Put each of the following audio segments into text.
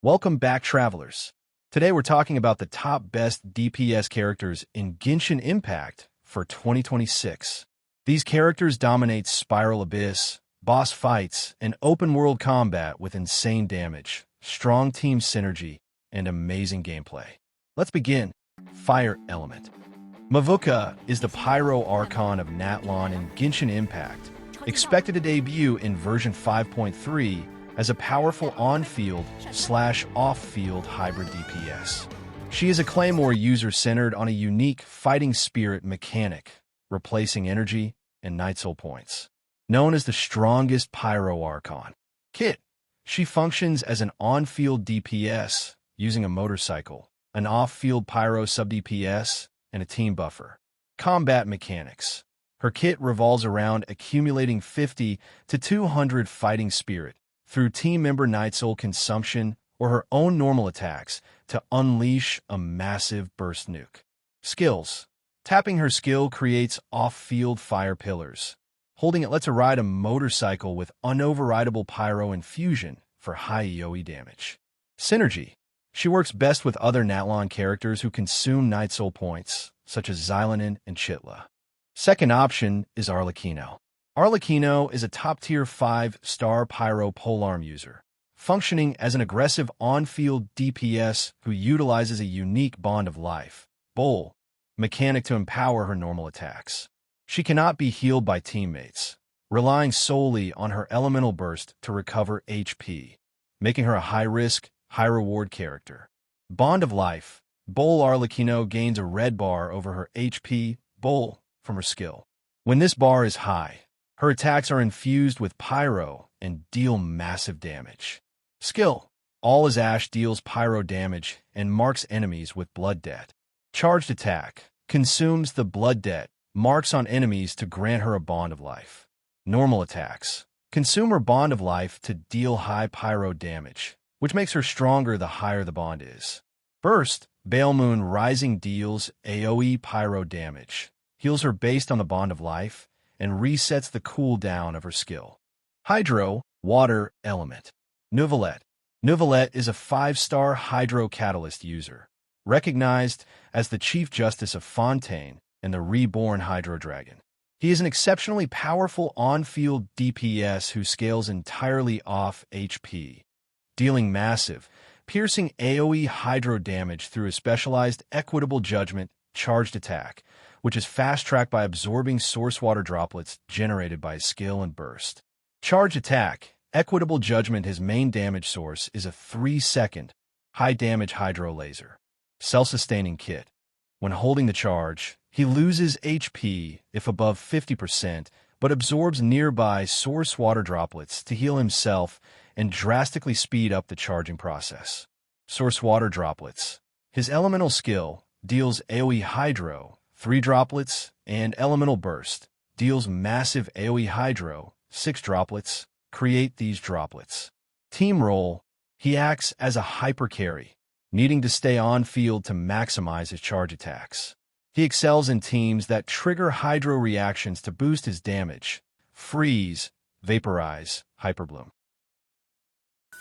Welcome back, travelers. Today we're talking about the top best DPS characters in Genshin Impact for 2026. These characters dominate Spiral Abyss, boss fights, and open-world combat with insane damage, strong team synergy, and amazing gameplay. Let's begin. Fire Element. Mavuika is the Pyro archon of Natlan in Genshin Impact, expected to debut in version 5.3 as a powerful on-field/off-field hybrid DPS. She is a Claymore user centered on a unique fighting spirit mechanic, replacing energy and Night Soul points. Known as the strongest Pyro archon. Kit. She functions as an on-field DPS using a motorcycle, an off-field Pyro sub-DPS, and a team buffer. Combat mechanics. Her kit revolves around accumulating 50 to 200 fighting spirit through team member Night Soul consumption or her own normal attacks to unleash a massive burst nuke. Skills. Tapping her skill creates off-field fire pillars. Holding it lets her ride a motorcycle with unoverridable Pyro infusion for high AoE damage. Synergy. She works best with other Natlan characters who consume Night Soul points, such as Xilanen and Chitla. Second option is Arlecchino. Arlecchino is a top-tier 5-star Pyro polearm user, functioning as an aggressive on-field DPS who utilizes a unique Bond of Life bowl mechanic to empower her normal attacks. She cannot be healed by teammates, relying solely on her elemental burst to recover HP, making her a high-risk, high-reward character. Bond of Life bowl. Arlecchino gains a red bar over her HP bowl from her skill. When this bar is high, her attacks are infused with Pyro and deal massive damage. Skill. All as Ash deals Pyro damage and marks enemies with Blood Debt. Charged attack. Consumes the Blood Debt, marks on enemies to grant her a Bond of Life. Normal attacks. Consume her Bond of Life to deal high Pyro damage, which makes her stronger the higher the bond is. Burst. Moon Rising deals AoE Pyro damage, heals her based on the Bond of Life, and resets the cooldown of her skill. Hydro. Water Element. Neuvillette. Neuvillette is a 5-star Hydro Catalyst user, recognized as the Chief Justice of Fontaine and the reborn Hydro Dragon. He is an exceptionally powerful on-field DPS who scales entirely off HP, dealing massive, piercing AoE Hydro damage through a specialized Equitable Judgment charged attack, which is fast-tracked by absorbing source water droplets generated by skill and burst. Charge attack. Equitable Judgment. His main damage source is a 3-second, high-damage Hydro laser. Self-sustaining kit. When holding the charge, he loses HP if above 50%, but absorbs nearby source water droplets to heal himself and drastically speed up the charging process. Source water droplets. His elemental skill deals AoE Hydro, 3 droplets, and elemental burst deals massive AoE Hydro, 6 droplets. Create these droplets. Team role. He acts as a hyper carry, needing to stay on field to maximize his charge attacks. He excels in teams that trigger Hydro reactions to boost his damage. Freeze, Vaporize, Hyperbloom.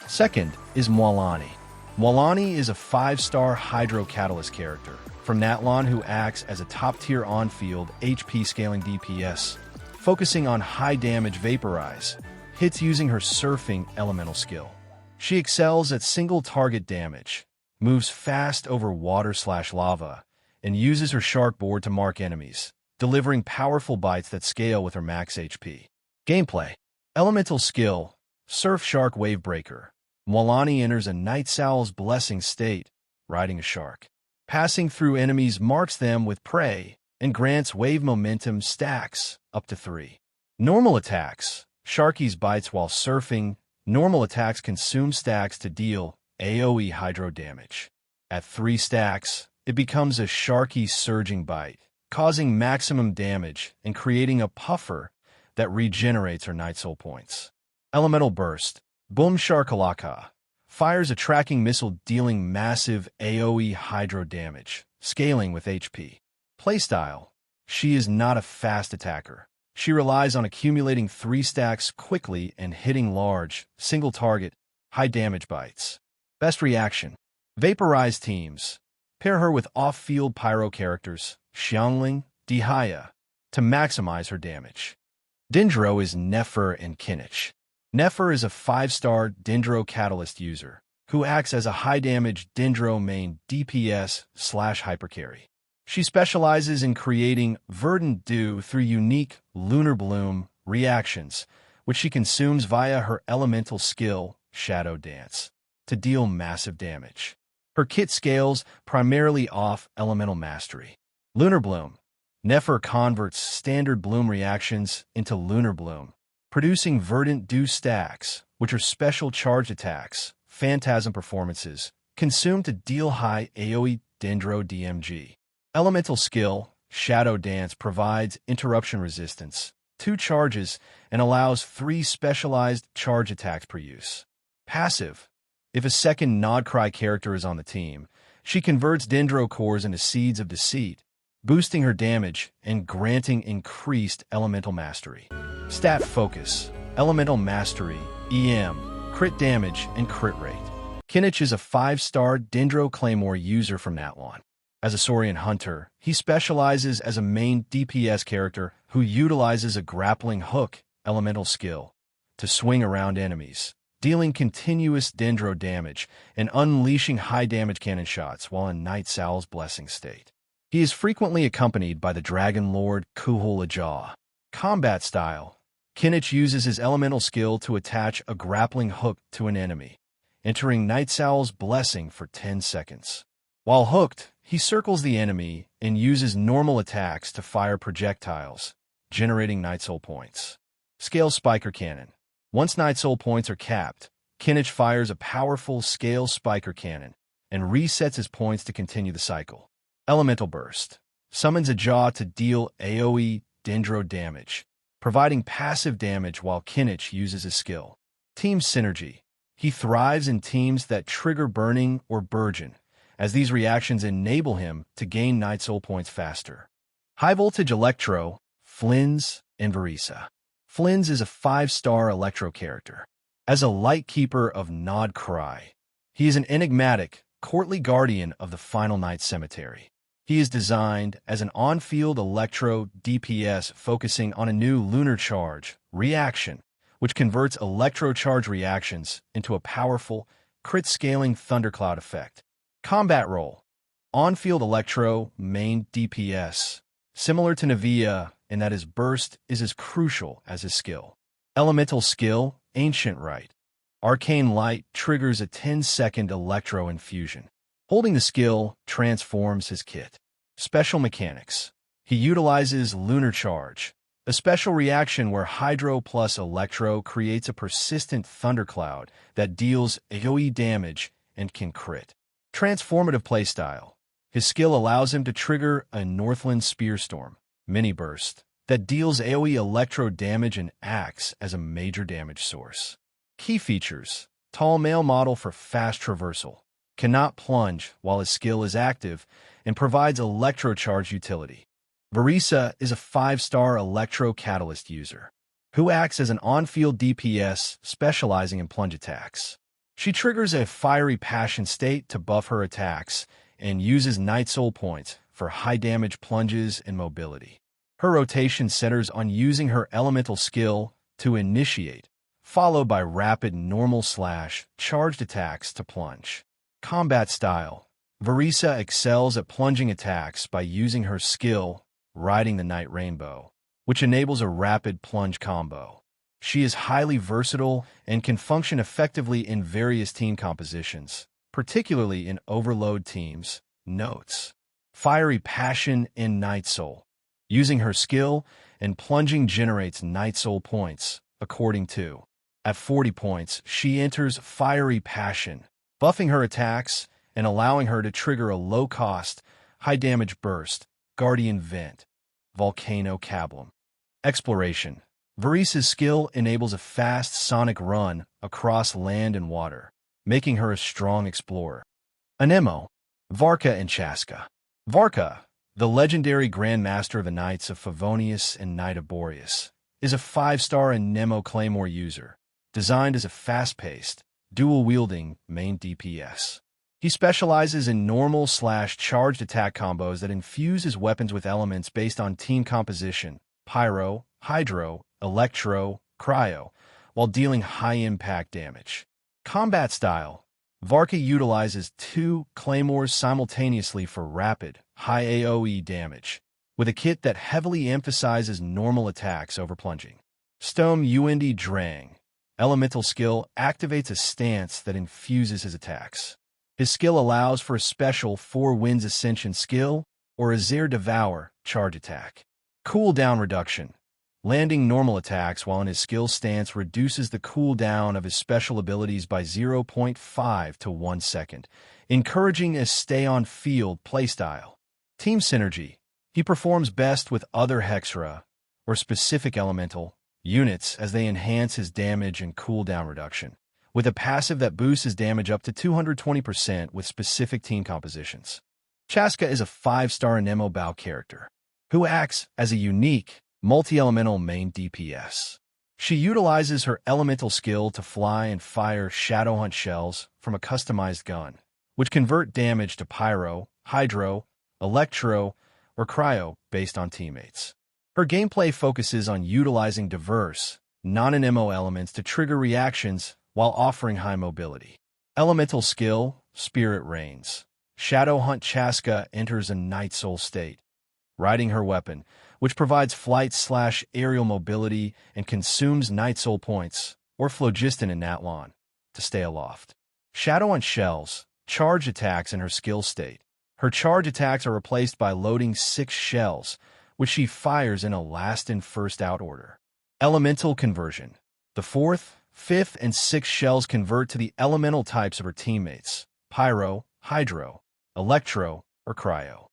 Second is Mualani. Mualani is a 5-star Hydro Catalyst character from Natlan who acts as a top-tier on-field HP scaling DPS, focusing on high-damage Vaporize, hits using her Surfing elemental skill. She excels at single-target damage, moves fast over water/lava, and uses her Shark board to mark enemies, delivering powerful bites that scale with her max HP. Gameplay. Elemental skill. Surf Shark Wavebreaker. Mualani enters a Night Owl's Blessing state, riding a shark. Passing through enemies marks them with prey and grants wave momentum stacks up to 3. Normal attacks. Sharky's bites while surfing. Normal attacks consume stacks to deal AoE Hydro damage. At 3 stacks, it becomes a Sharky Surging Bite, causing maximum damage and creating a puffer that regenerates her Night Soul points. Elemental Burst. Boom Sharkalaka. Fires a tracking missile dealing massive AoE Hydro damage, scaling with HP. Playstyle. She is not a fast attacker. She relies on accumulating 3 stacks quickly and hitting large, single-target, high-damage bites. Best reaction. Vaporize teams. Pair her with off-field Pyro characters, Xiangling, Dihaya, to maximize her damage. Dendro is Nefer and Kinich. Nefer is a 5-star Dendro Catalyst user, who acts as a high-damage Dendro main DPS/hypercarry. She specializes in creating verdant dew through unique Lunar Bloom reactions, which she consumes via her elemental skill, Shadow Dance, to deal massive damage. Her kit scales primarily off elemental mastery. Lunar Bloom. Nefer converts standard bloom reactions into Lunar Bloom, producing verdant dew stacks, which are special charged attacks, phantasm performances, consumed to deal high AoE Dendro DMG. Elemental skill, Shadow Dance, provides interruption resistance, 2 charges, and allows 3 specialized charge attacks per use. Passive. If a second Nodcry character is on the team, she converts Dendro cores into Seeds of Deceit, boosting her damage and granting increased elemental mastery. Stat focus, elemental mastery, EM, crit damage, and crit rate. Kinich is a 5-star Dendro Claymore user from Natlan. As a Saurian hunter, he specializes as a main DPS character who utilizes a grappling hook elemental skill to swing around enemies, dealing continuous Dendro damage and unleashing high-damage cannon shots while in Night Owl's blessing state. He is frequently accompanied by the Dragon Lord Kuhul Ajah. Combat style. Kinich uses his elemental skill to attach a grappling hook to an enemy, entering Night Owl's blessing for 10 seconds. While hooked, he circles the enemy and uses normal attacks to fire projectiles, generating Night Soul points. Scale Spiker Cannon. Once Night Soul points are capped, Kinich fires a powerful Scale Spiker Cannon and resets his points to continue the cycle. Elemental Burst. Summons a jaw to deal AoE Dendro damage, providing passive damage while Kinich uses his skill. Team Synergy. He thrives in teams that trigger Burning or Burgeon, as these reactions enable him to gain Night Soul points faster. High Voltage Electro, Flins and Verissa. Flins is a 5-star Electro character. As a Lightkeeper of Nodcry, he is an enigmatic, courtly guardian of the Final Night Cemetery. He is designed as an on-field Electro DPS focusing on a new Lunar Charge reaction, which converts Electro Charge reactions into a powerful, crit-scaling Thundercloud effect. Combat role. On-field Electro main DPS, similar to Navia in that his burst is as crucial as his skill. Elemental skill, Ancient Rite. Arcane Light triggers a 10-second Electro infusion. Holding the skill transforms his kit. Special mechanics. He utilizes Lunar Charge, a special reaction where Hydro plus Electro creates a persistent thundercloud that deals AoE damage and can crit. Transformative playstyle. His skill allows him to trigger a Northland Spearstorm mini burst that deals AoE Electro damage and acts as a major damage source. Key features. Tall male model for fast traversal. Cannot plunge while his skill is active and provides Electro Charge utility. Varesa is a 5-star Electro Catalyst user who acts as an on-field DPS specializing in plunge attacks. She triggers a Fiery Passion state to buff her attacks and uses Night Soul points for high-damage plunges and mobility. Her rotation centers on using her elemental skill to initiate, followed by rapid normal/charged attacks to plunge. Combat style. Verissa excels at plunging attacks by using her skill, Riding the Night Rainbow, which enables a rapid plunge combo. She is highly versatile and can function effectively in various team compositions, particularly in overload teams. Notes. Fiery Passion and Night Soul. Using her skill and plunging generates Night Soul points, according to. At 40 points, she enters Fiery Passion, buffing her attacks and allowing her to trigger a low-cost, high-damage burst, Guardian Vent, Volcano Cablum. Exploration. Verissa's skill enables a fast sonic run across land and water, making her a strong explorer. Anemo, Varka and Chasca. Varka, the legendary Grandmaster of the Knights of Favonius and Knight of Boreas, is a 5-star Anemo Claymore user, designed as a fast-paced, dual-wielding main DPS. He specializes in normal/charged attack combos that infuse his weapons with elements based on team composition, Pyro, Hydro, Electro, Cryo, while dealing high-impact damage. Combat style. Varka utilizes 2 claymores simultaneously for rapid, high AoE damage, with a kit that heavily emphasizes normal attacks over plunging. Stone Und Drang. Elemental skill activates a stance that infuses his attacks. His skill allows for a special 4 Winds Ascension skill or a Zir Devour charge attack. Cooldown reduction. Landing normal attacks while in his skill stance reduces the cooldown of his special abilities by 0.5 to 1 second, encouraging a stay-on-field playstyle. Team synergy. He performs best with other Hexra, or specific elemental, units as they enhance his damage and cooldown reduction, with a passive that boosts his damage up to 220% with specific team compositions. Chasca is a 5-star Anemo Bao character, who acts as a unique, multi-elemental main DPS. She utilizes her elemental skill to fly and fire shadow hunt shells from a customized gun, which convert damage to Pyro, Hydro, Electro, or Cryo based on teammates. Her gameplay focuses on utilizing diverse, non-Anemo elements to trigger reactions while offering high mobility. Elemental skill, Spirit Reigns. Shadow Hunt Chasca enters a Night Soul state, riding her weapon, which provides flight/aerial mobility and consumes Night Soul points, or phlogiston in Natlan, to stay aloft. Shadow Hunt Shells, charge attacks in her skill state. Her charge attacks are replaced by loading 6 shells, which she fires in a last-in-first-out order. Elemental conversion. The 4th, 5th, and 6th shells convert to the elemental types of her teammates, Pyro, Hydro, Electro, or Cryo.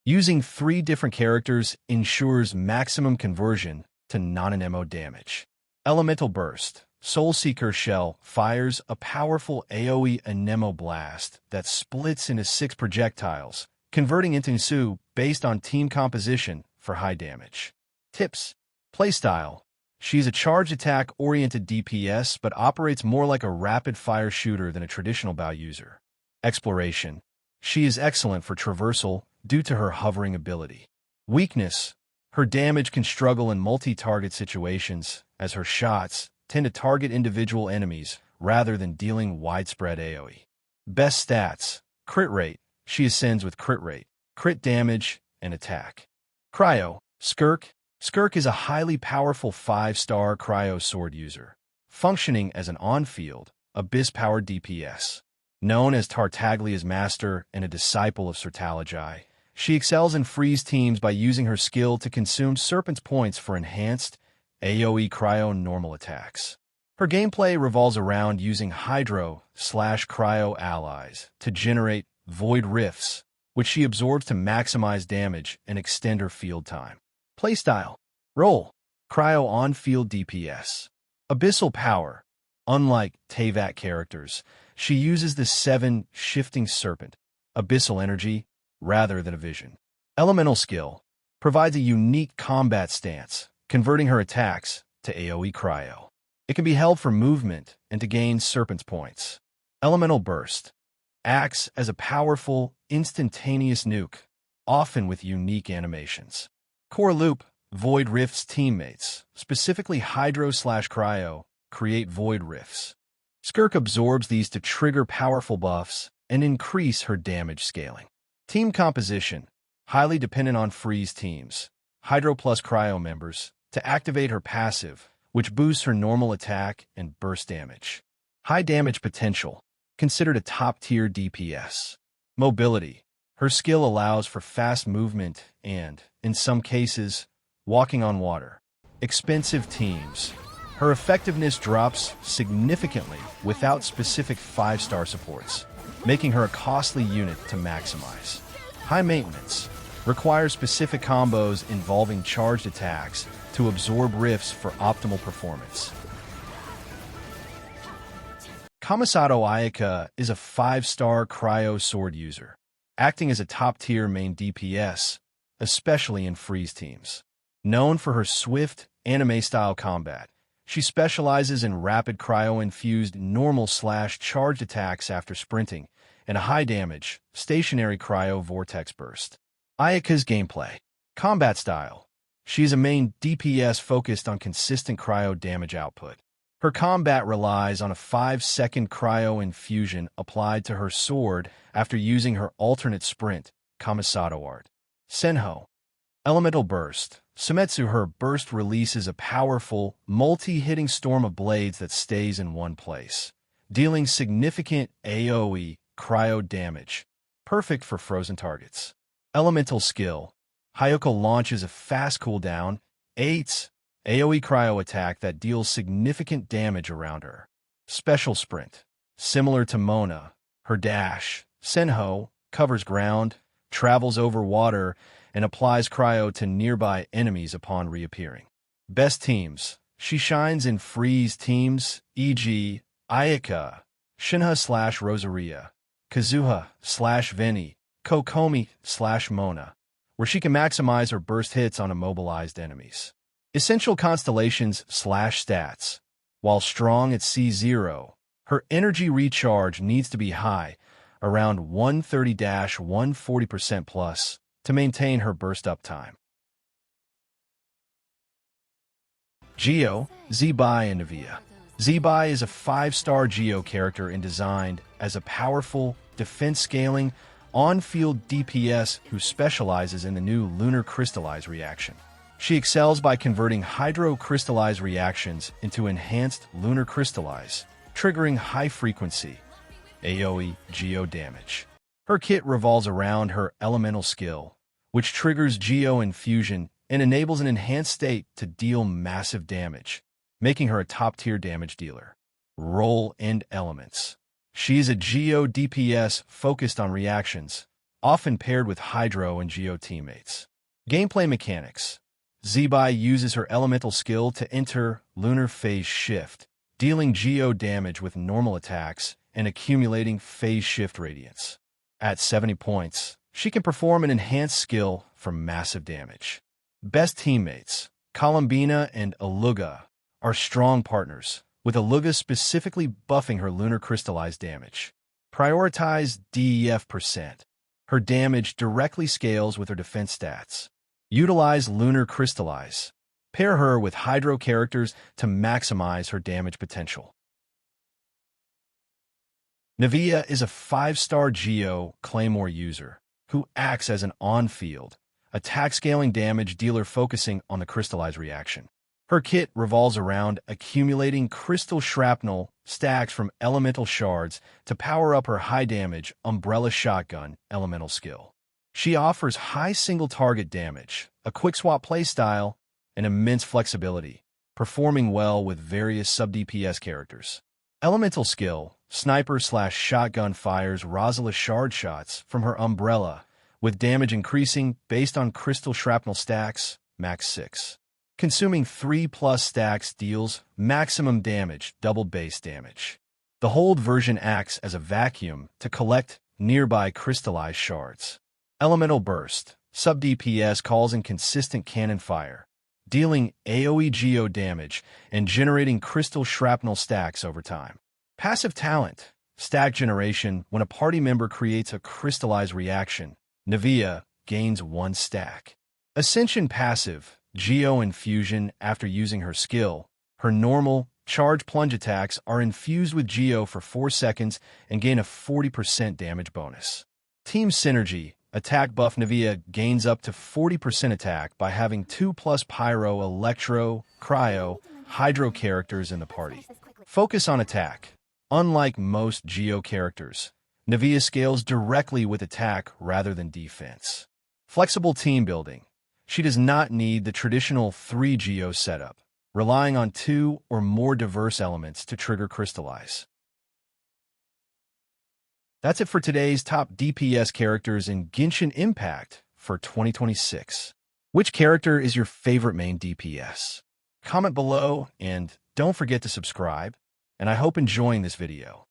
Using 3 different characters ensures maximum conversion to non-Anemo damage. Elemental Burst. Soulseeker Shell fires a powerful AoE Anemo blast that splits into 6 projectiles, converting into Nsu based on team composition for high damage. Tips. Playstyle. She's a charge attack-oriented DPS but operates more like a rapid-fire shooter than a traditional Bao user. Exploration. She is excellent for traversal due to her hovering ability. Weakness. Her damage can struggle in multi-target situations, as her shots tend to target individual enemies rather than dealing widespread AoE. Best stats. Crit rate. She ascends with crit rate, crit damage, and attack. Cryo. Skirk. Skirk is a highly powerful 5-star Cryo sword user, functioning as an on-field, abyss-powered DPS. Known as Tartaglia's master and a disciple of Sertaligi, she excels in freeze teams by using her skill to consume Serpent's points for enhanced AoE Cryo normal attacks. Her gameplay revolves around using Hydro/Cryo allies to generate Void Rifts, which she absorbs to maximize damage and extend her field time. Playstyle. Role. Cryo on-field DPS. Abyssal power. Unlike Teyvat characters, she uses the 7 Shifting Serpent, abyssal energy, rather than a vision. Elemental skill. Provides a unique combat stance, converting her attacks to AoE Cryo. It can be held for movement and to gain Serpent's points. Elemental Burst. Acts as a powerful, instantaneous nuke, often with unique animations. Core Loop. Void Rift's teammates, specifically Hydro/Cryo, create Void Rifts. Skirk absorbs these to trigger powerful buffs and increase her damage scaling. Team composition. Highly dependent on freeze teams, Hydro plus Cryo members, to activate her passive, which boosts her normal attack and burst damage. High damage potential. Considered a top-tier DPS. Mobility. Her skill allows for fast movement and, in some cases, walking on water. Expensive teams. Her effectiveness drops significantly without specific 5-star supports, making her a costly unit to maximize. High maintenance. Requires specific combos involving charged attacks to absorb rifts for optimal performance. Kamisato Ayaka is a 5-star Cryo sword user, acting as a top-tier main DPS, especially in freeze teams. Known for her swift, anime-style combat, She specializes in rapid cryo-infused normal/charged attacks after sprinting, and a high-damage, stationary cryo vortex burst. Ayaka's gameplay. Combat style. She is a main DPS focused on consistent cryo damage output. Her combat relies on a 5-second cryo infusion applied to her sword after using her alternate sprint, Kamisato art. Senho. Elemental Burst. Sumetsu, her burst releases a powerful, multi-hitting storm of blades that stays in one place, dealing significant AoE cryo damage, perfect for frozen targets. Elemental Skill. Hyoko launches a fast cooldown, 8 AoE cryo attack that deals significant damage around her. Special Sprint. Similar to Mona, her dash, Senho, covers ground, travels over water, and applies cryo to nearby enemies upon reappearing. Best teams. She shines in freeze teams, e.g. Ayaka, Shinha/Rosaria, Kazuha/Veni, Kokomi/Mona, where she can maximize her burst hits on immobilized enemies. Essential Constellations/Stats. While strong at C0, her energy recharge needs to be high, around 130-140% plus, to maintain her burst uptime. Geo, Zibai and Navia. Zibai is a 5-star Geo character and designed as a powerful, defense-scaling, on-field DPS who specializes in the new Lunar Crystallize reaction. She excels by converting Hydro-Crystallize reactions into enhanced Lunar Crystallize, triggering high-frequency AoE Geo damage. Her kit revolves around her Elemental Skill, which triggers Geo Infusion and enables an enhanced state to deal massive damage, making her a top-tier damage dealer. Role and Elements. She is a Geo DPS focused on reactions, often paired with Hydro and Geo teammates. Gameplay Mechanics. Zibai uses her Elemental Skill to enter Lunar Phase Shift, dealing Geo damage with normal attacks and accumulating Phase Shift Radiance. At 70 points, she can perform an enhanced skill for massive damage. Best teammates. Columbina and Aluga are strong partners, with Aluga specifically buffing her Lunar Crystallize damage. Prioritize DEF%. Her damage directly scales with her defense stats. Utilize Lunar Crystallize. Pair her with Hydro characters to maximize her damage potential. Navia is a 5-star Geo Claymore user who acts as an on-field, attack-scaling damage dealer focusing on the Crystallize reaction. Her kit revolves around accumulating crystal shrapnel stacks from elemental shards to power up her high-damage Umbrella Shotgun elemental skill. She offers high single-target damage, a quick-swap playstyle, and immense flexibility, performing well with various sub-DPS characters. Elemental Skill. Sniper/Shotgun fires Rosala shard shots from her Umbrella, with damage increasing based on crystal shrapnel stacks, max 6. Consuming 3+ stacks deals maximum damage, double base damage. The hold version acts as a vacuum to collect nearby crystallized shards. Elemental Burst. Sub-DPS calls in consistent cannon fire, dealing AoE Geo damage and generating crystal shrapnel stacks over time. Passive Talent. Stack Generation. When a party member creates a crystallized reaction, Navia gains 1 stack. Ascension Passive. Geo Infusion. After using her skill, her normal, charge plunge attacks are infused with Geo for 4 seconds and gain a 40% damage bonus. Team Synergy. Attack buff. Navia gains up to 40% attack by having 2+ Pyro, Electro, Cryo, Hydro characters in the party. Focus on attack. Unlike most Geo characters, Navia scales directly with attack rather than defense. Flexible team building. She does not need the traditional 3 Geo setup, relying on 2 or more diverse elements to trigger Crystallize. That's it for today's top DPS characters in Genshin Impact for 2026. Which character is your favorite main DPS? Comment below and don't forget to subscribe, and I hope enjoying this video.